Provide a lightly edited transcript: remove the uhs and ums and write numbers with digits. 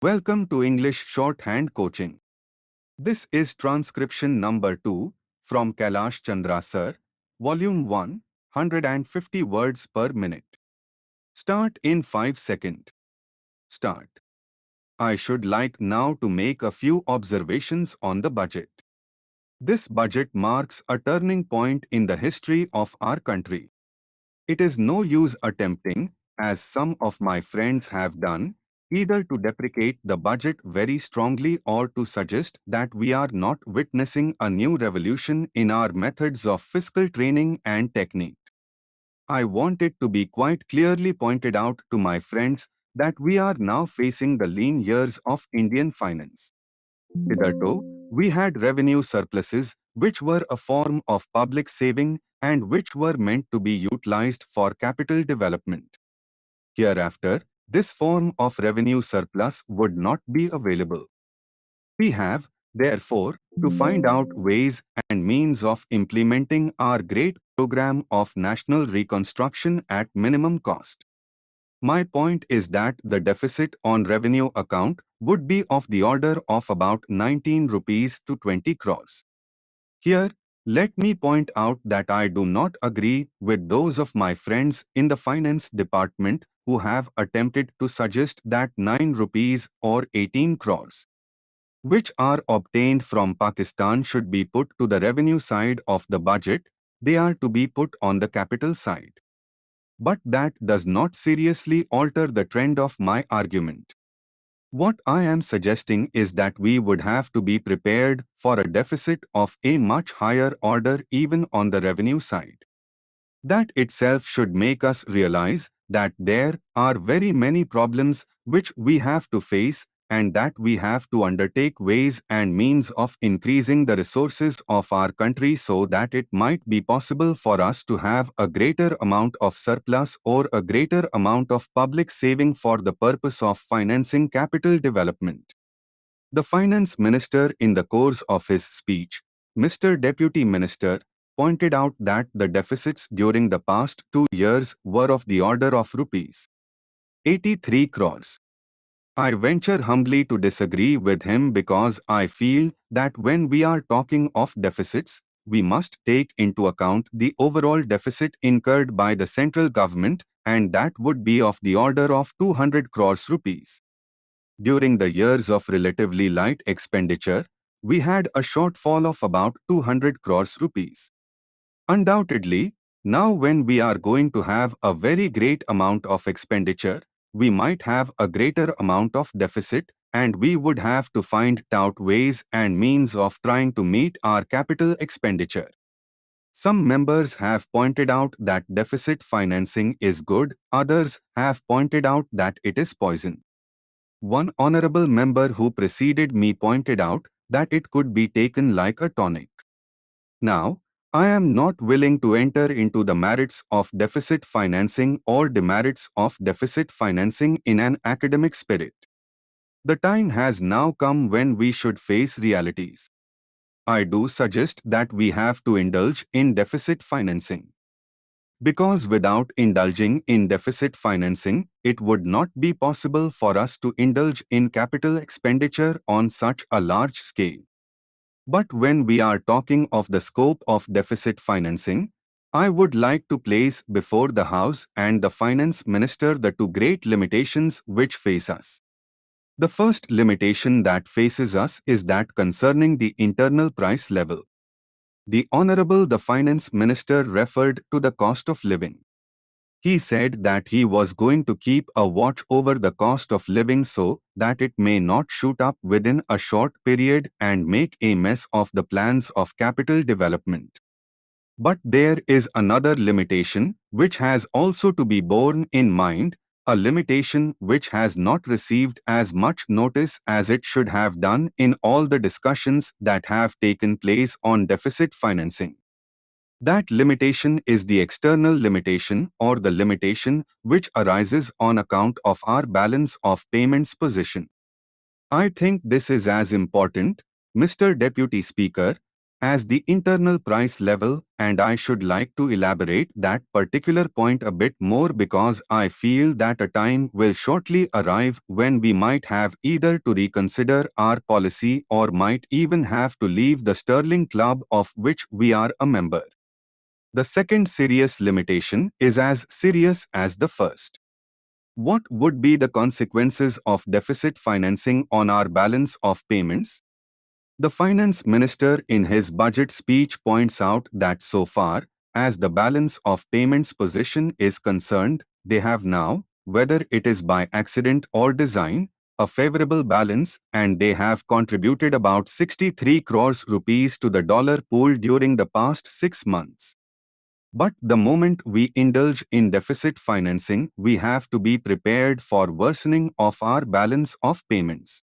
Welcome to English Shorthand Coaching. This is transcription number 2 from Kailash Chandra sir, volume 1, 150 words per minute. Start in 5 seconds. Start. I should like now to make a few observations on the budget. This budget marks a turning point in the history of our country. It is no use attempting, as some of my friends have done, either to deprecate the budget very strongly or to suggest that we are not witnessing a new revolution in our methods of fiscal training and technique. I want it to be quite clearly pointed out to my friends that we are now facing the lean years of Indian finance. Hitherto, we had revenue surpluses which were a form of public saving and which were meant to be utilized for capital development. Hereafter, this form of revenue surplus would not be available. We have, therefore, to find out ways and means of implementing our great program of national reconstruction at minimum cost. My point is that the deficit on revenue account would be of the order of about 19 rupees to 20 crores. Here, let me point out that I do not agree with those of my friends in the finance department who have attempted to suggest that 9 rupees or 18 crores, which are obtained from Pakistan, should be put to the revenue side of the budget. They are to be put on the capital side. But that does not seriously alter the trend of my argument. What I am suggesting is that we would have to be prepared for a deficit of a much higher order even on the revenue side. That itself should make us realize that there are very many problems which we have to face and that we have to undertake ways and means of increasing the resources of our country so that it might be possible for us to have a greater amount of surplus or a greater amount of public saving for the purpose of financing capital development. The Finance Minister, in the course of his speech, Mr. Deputy Minister, pointed out that the deficits during the past 2 years were of the order of rupees 83 crores. I venture humbly to disagree with him because I feel that when we are talking of deficits, we must take into account the overall deficit incurred by the central government, and that would be of the order of 200 crores rupees. During the years of relatively light expenditure, we had a shortfall of about 200 crores rupees. Undoubtedly, now when we are going to have a very great amount of expenditure, we might have a greater amount of deficit, and we would have to find out ways and means of trying to meet our capital expenditure. Some members have pointed out that deficit financing is good, others have pointed out that it is poison. One honorable member who preceded me pointed out that it could be taken like a tonic. Now, I am not willing to enter into the merits of deficit financing or demerits of deficit financing in an academic spirit. The time has now come when we should face realities. I do suggest that we have to indulge in deficit financing. Because without indulging in deficit financing, it would not be possible for us to indulge in capital expenditure on such a large scale. But when we are talking of the scope of deficit financing, I would like to place before the House and the Finance Minister the two great limitations which face us. The first limitation that faces us is that concerning the internal price level. The Honorable the Finance Minister referred to the cost of living. He said that he was going to keep a watch over the cost of living so that it may not shoot up within a short period and make a mess of the plans of capital development. But there is another limitation which has also to be borne in mind, a limitation which has not received as much notice as it should have done in all the discussions that have taken place on deficit financing. That limitation is the external limitation or the limitation which arises on account of our balance of payments position. I think this is as important, Mr. Deputy Speaker, as the internal price level, and I should like to elaborate that particular point a bit more because I feel that a time will shortly arrive when we might have either to reconsider our policy or might even have to leave the sterling club of which we are a member. The second serious limitation is as serious as the first. What would be the consequences of deficit financing on our balance of payments? The finance minister in his budget speech points out that so far as the balance of payments position is concerned, they have now, whether it is by accident or design, a favorable balance, and they have contributed about 63 crores rupees to the dollar pool during the past 6 months. But the moment we indulge in deficit financing, we have to be prepared for worsening of our balance of payments.